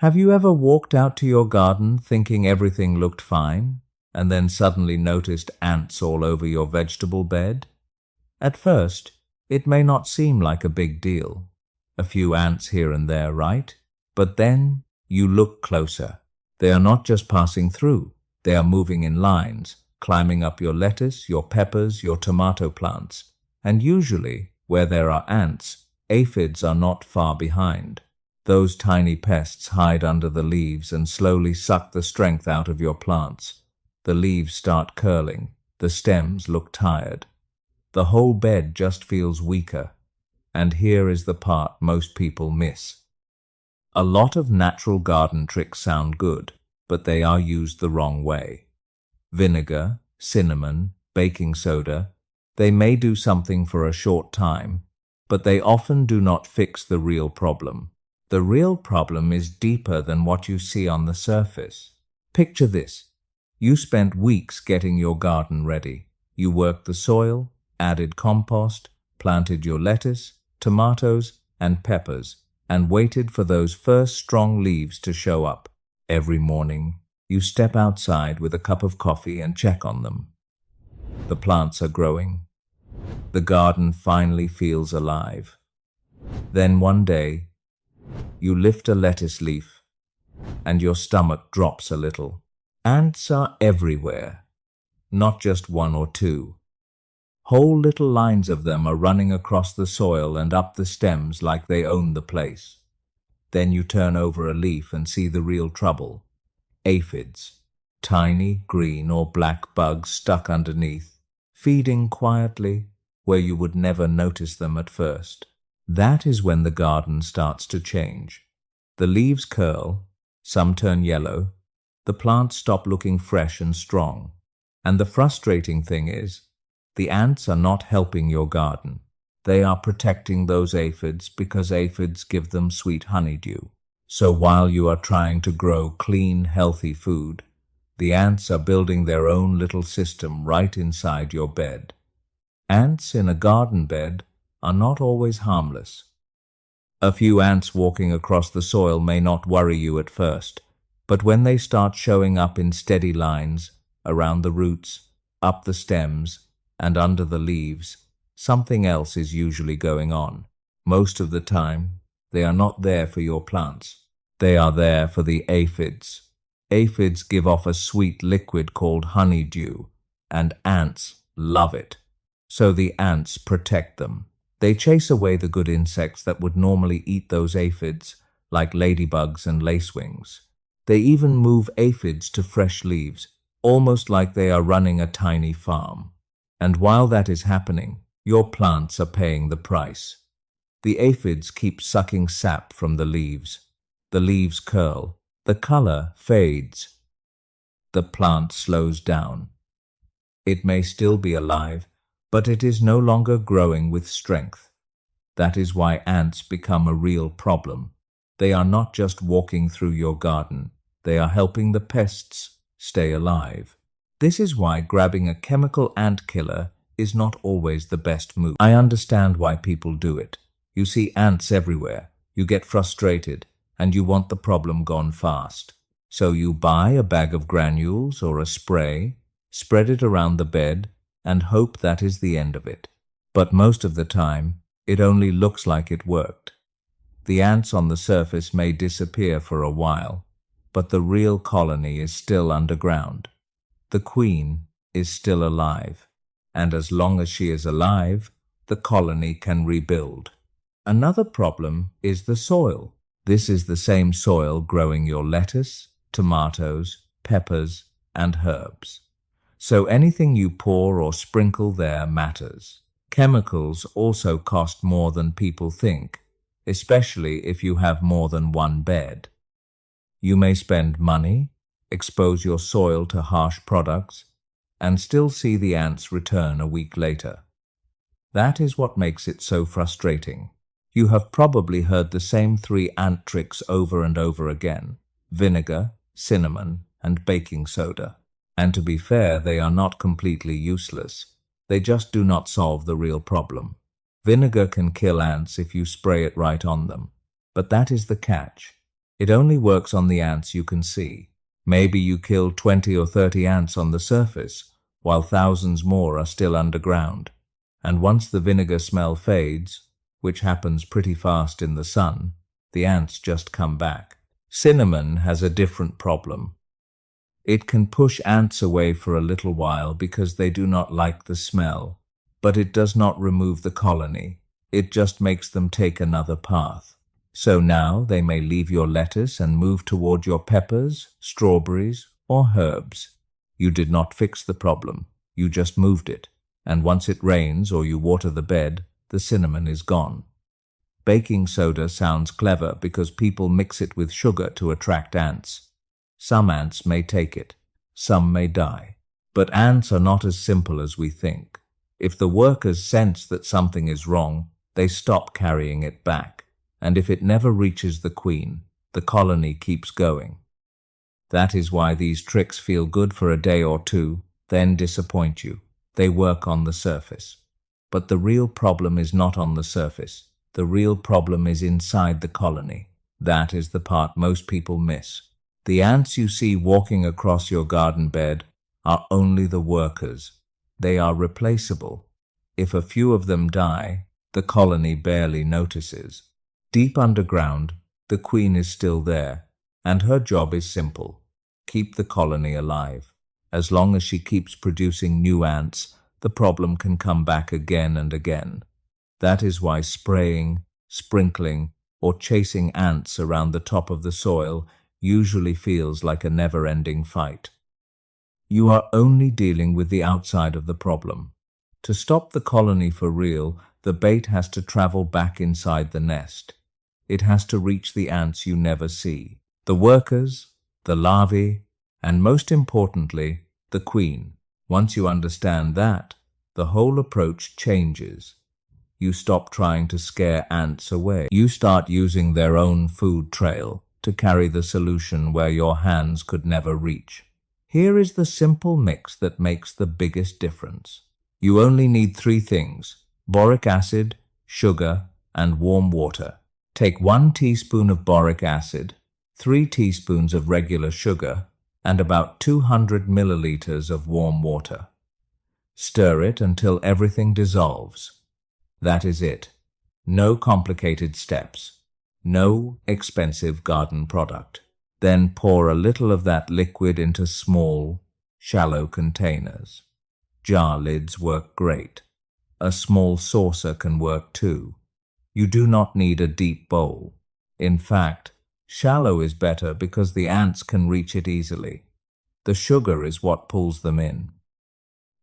Have you ever walked out to your garden thinking everything looked fine, and then suddenly noticed ants all over your vegetable bed? At first, it may not seem like a big deal. A few ants here and there, right? But then you look closer. They are not just passing through. They are moving in lines, climbing up your lettuce, your peppers, your tomato plants. And usually, where there are ants, aphids are not far behind. Those tiny pests hide under the leaves and slowly suck the strength out of your plants. The leaves start curling. The stems look tired. The whole bed just feels weaker. And here is the part most people miss. A lot of natural garden tricks sound good, but they are used the wrong way. Vinegar, cinnamon, baking soda, they may do something for a short time, but they often do not fix the real problem. The real problem is deeper than what you see on the surface. Picture this. You spent weeks getting your garden ready. You worked the soil, added compost, planted your lettuce, tomatoes, and peppers, and waited for those first strong leaves to show up. Every morning, you step outside with a cup of coffee and check on them. The plants are growing. The garden finally feels alive. Then one day, you lift a lettuce leaf, and your stomach drops a little. Ants are everywhere, not just one or two. Whole little lines of them are running across the soil and up the stems like they own the place. Then you turn over a leaf and see the real trouble. Aphids, tiny green or black bugs stuck underneath, feeding quietly where you would never notice them at first. That is when the garden starts to change. The leaves curl, some turn yellow, the plants stop looking fresh and strong. And the frustrating thing is, the ants are not helping your garden. They are protecting those aphids because aphids give them sweet honeydew. So while you are trying to grow clean, healthy food, the ants are building their own little system right inside your bed. Ants in a garden bed are not always harmless. A few ants walking across the soil may not worry you at first, but when they start showing up in steady lines, around the roots, up the stems, and under the leaves, something else is usually going on. Most of the time, they are not there for your plants. They are there for the aphids. Aphids give off a sweet liquid called honeydew, and ants love it. So the ants protect them. They chase away the good insects that would normally eat those aphids, like ladybugs and lacewings. They even move aphids to fresh leaves, almost like they are running a tiny farm. And while that is happening, your plants are paying the price. The aphids keep sucking sap from the leaves. The leaves curl. The color fades. The plant slows down. It may still be alive, but it is no longer growing with strength. That is why ants become a real problem. They are not just walking through your garden. They are helping the pests stay alive. This is why grabbing a chemical ant killer is not always the best move. I understand why people do it. You see ants everywhere, you get frustrated, and you want the problem gone fast. So you buy a bag of granules or a spray, spread it around the bed, and hope that is the end of it. But most of the time, it only looks like it worked. The ants on the surface may disappear for a while, but the real colony is still underground. The queen is still alive, and as long as she is alive, the colony can rebuild. Another problem is the soil. This is the same soil growing your lettuce, tomatoes, peppers, and herbs. So anything you pour or sprinkle there matters. Chemicals also cost more than people think, especially if you have more than one bed. You may spend money, expose your soil to harsh products, and still see the ants return a week later. That is what makes it so frustrating. You have probably heard the same 3 ant tricks over and over again: vinegar, cinnamon, and baking soda. And to be fair, they are not completely useless. They just do not solve the real problem. Vinegar can kill ants if you spray it right on them. But that is the catch. It only works on the ants you can see. Maybe you kill 20 or 30 ants on the surface, while thousands more are still underground. And once the vinegar smell fades, which happens pretty fast in the sun, the ants just come back. Cinnamon has a different problem. It can push ants away for a little while because they do not like the smell, but it does not remove the colony. It just makes them take another path. So now they may leave your lettuce and move toward your peppers, strawberries, or herbs. You did not fix the problem. You just moved it. And once it rains or you water the bed, the cinnamon is gone. Baking soda sounds clever because people mix it with sugar to attract ants. Some ants may take it. Some may die. But ants are not as simple as we think. If the workers sense that something is wrong, they stop carrying it back. And if it never reaches the queen, the colony keeps going. That is why these tricks feel good for a day or two, then disappoint you. They work on the surface. But the real problem is not on the surface. The real problem is inside the colony. That is the part most people miss. The ants you see walking across your garden bed are only the workers. They are replaceable. If a few of them die, the colony barely notices. Deep underground, the queen is still there, and her job is simple: keep the colony alive. As long as she keeps producing new ants, the problem can come back again and again. That is why spraying, sprinkling, or chasing ants around the top of the soil usually feels like a never-ending fight. You are only dealing with the outside of the problem. To stop the colony for real, the bait has to travel back inside the nest. It has to reach the ants you never see, the workers, the larvae, and most importantly, the queen. Once you understand that, the whole approach changes. You stop trying to scare ants away. You start using their own food trail to carry the solution where your hands could never reach. Here is the simple mix that makes the biggest difference. You only need 3 things: boric acid, sugar, and warm water. Take 1 teaspoon of boric acid, 3 teaspoons of regular sugar, and about 200 milliliters of warm water. Stir it until everything dissolves. That is it. No complicated steps. No expensive garden product. Then pour a little of that liquid into small, shallow containers. Jar lids work great. A small saucer can work too. You do not need a deep bowl. In fact, shallow is better because the ants can reach it easily. The sugar is what pulls them in.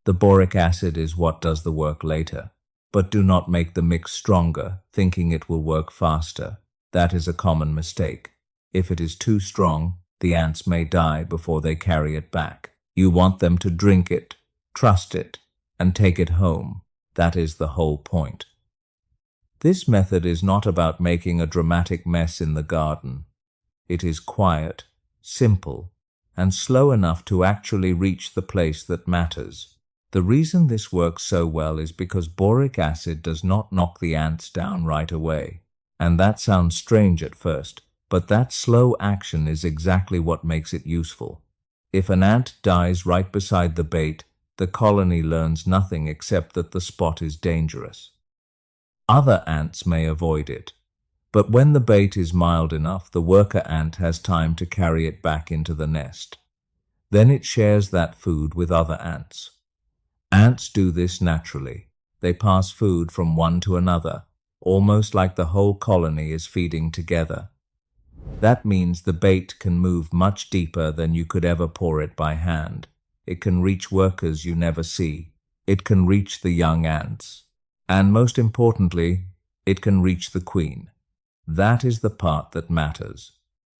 The boric acid is what does the work later. But do not make the mix stronger, thinking it will work faster. That is a common mistake. If it is too strong, the ants may die before they carry it back. You want them to drink it, trust it, and take it home. That is the whole point. This method is not about making a dramatic mess in the garden. It is quiet, simple, and slow enough to actually reach the place that matters. The reason this works so well is because boric acid does not knock the ants down right away. And that sounds strange at first, but that slow action is exactly what makes it useful. If an ant dies right beside the bait, the colony learns nothing except that the spot is dangerous. Other ants may avoid it, but when the bait is mild enough, the worker ant has time to carry it back into the nest. Then it shares that food with other ants. Ants do this naturally. They pass food from one to another, almost like the whole colony is feeding together. That means the bait can move much deeper than you could ever pour it by hand. It can reach workers you never see. It can reach the young ants. And most importantly, it can reach the queen. That is the part that matters.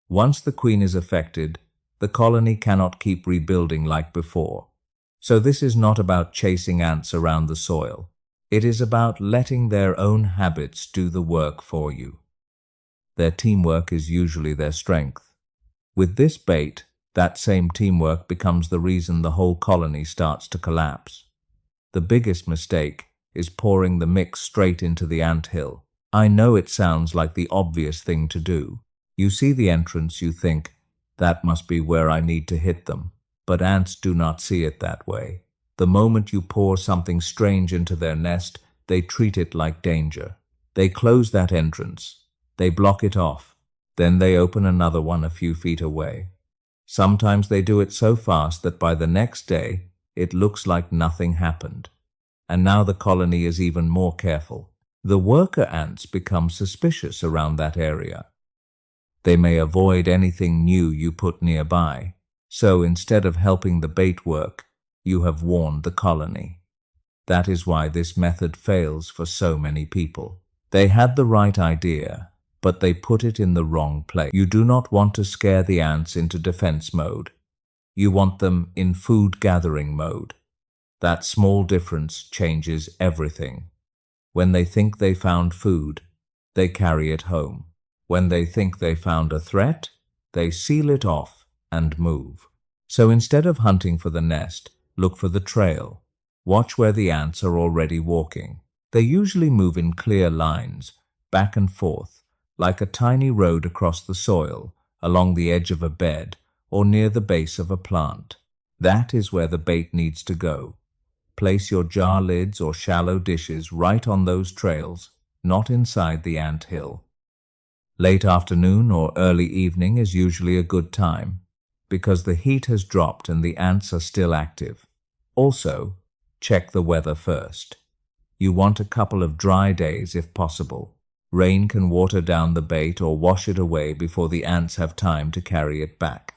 Once the queen is affected, the colony cannot keep rebuilding like before. So this is not about chasing ants around the soil. It is about letting their own habits do the work for you. Their teamwork is usually their strength. With this bait, that same teamwork becomes the reason the whole colony starts to collapse. The biggest mistake is pouring the mix straight into the anthill. I know it sounds like the obvious thing to do, You see the entrance, you think, that must be where I need to hit them. But ants do not see it that way. The moment you pour something strange into their nest, they treat it like danger. They close that entrance. They block it off. Then they open another one a few feet away. Sometimes they do it so fast that by the next day, it looks like nothing happened. And now the colony is even more careful. The worker ants become suspicious around that area. They may avoid anything new you put nearby. So instead of helping the bait work, you have warned the colony. That is why this method fails for so many people. They had the right idea, but they put it in the wrong place. You do not want to scare the ants into defense mode. You want them in food gathering mode. That small difference changes everything. When they think they found food, they carry it home. When they think they found a threat, they seal it off and move. So instead of hunting for the nest, look for the trail. Watch where the ants are already walking. They usually move in clear lines, back and forth, like a tiny road across the soil, along the edge of a bed, or near the base of a plant. That is where the bait needs to go. Place your jar lids or shallow dishes right on those trails, not inside the ant hill. Late afternoon or early evening is usually a good time, because the heat has dropped and the ants are still active. Also, check the weather first. You want a couple of dry days if possible. Rain can water down the bait or wash it away before the ants have time to carry it back.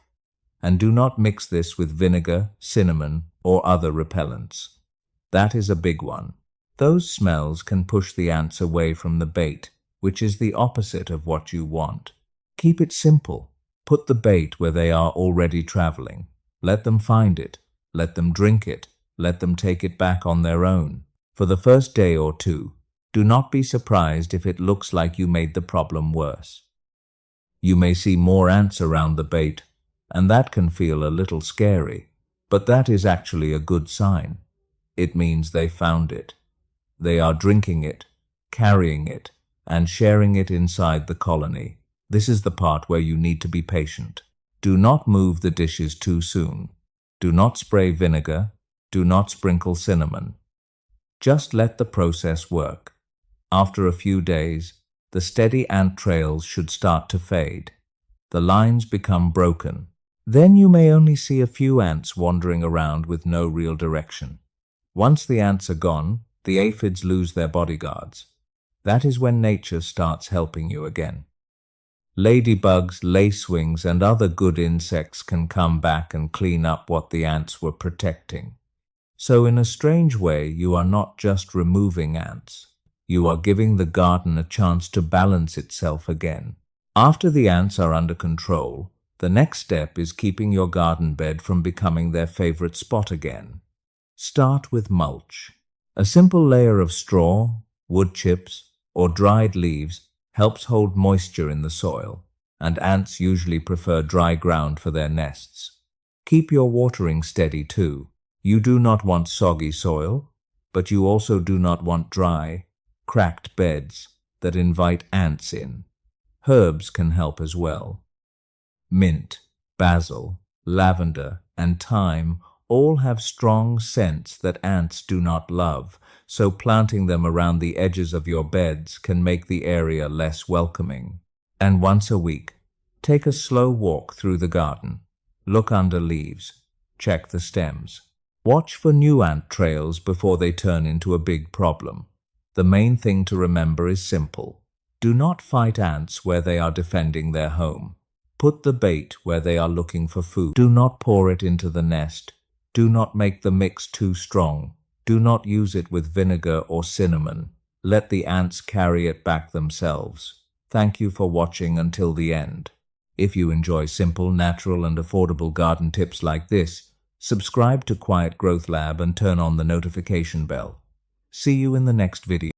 And do not mix this with vinegar, cinnamon, or other repellents. That is a big one. Those smells can push the ants away from the bait, which is the opposite of what you want. Keep it simple. Put the bait where they are already traveling. Let them find it. Let them drink it. Let them take it back on their own. For the first day or two, do not be surprised if it looks like you made the problem worse. You may see more ants around the bait, and that can feel a little scary, but that is actually a good sign. It means they found it. They are drinking it, carrying it, and sharing it inside the colony. This is the part where you need to be patient. Do not move the dishes too soon. Do not spray vinegar. Do not sprinkle cinnamon. Just let the process work. After a few days, the steady ant trails should start to fade. The lines become broken. Then you may only see a few ants wandering around with no real direction. Once the ants are gone, the aphids lose their bodyguards. That is when nature starts helping you again. Ladybugs, lacewings, and other good insects can come back and clean up what the ants were protecting. So in a strange way, you are not just removing ants. You are giving the garden a chance to balance itself again. After the ants are under control, the next step is keeping your garden bed from becoming their favorite spot again. Start with mulch. A simple layer of straw, wood chips, or dried leaves helps hold moisture in the soil, and ants usually prefer dry ground for their nests. Keep your watering steady too. You do not want soggy soil, but you also do not want dry, cracked beds that invite ants in. Herbs can help as well. Mint, basil, lavender, and thyme all have strong scents that ants do not love, so planting them around the edges of your beds can make the area less welcoming. And once a week, take a slow walk through the garden. Look under leaves. Check the stems. Watch for new ant trails before they turn into a big problem. The main thing to remember is simple. Do not fight ants where they are defending their home. Put the bait where they are looking for food. Do not pour it into the nest. Do not make the mix too strong. Do not use it with vinegar or cinnamon. Let the ants carry it back themselves. Thank you for watching until the end. If you enjoy simple, natural, and affordable garden tips like this, subscribe to Quiet Growth Lab and turn on the notification bell. See you in the next video.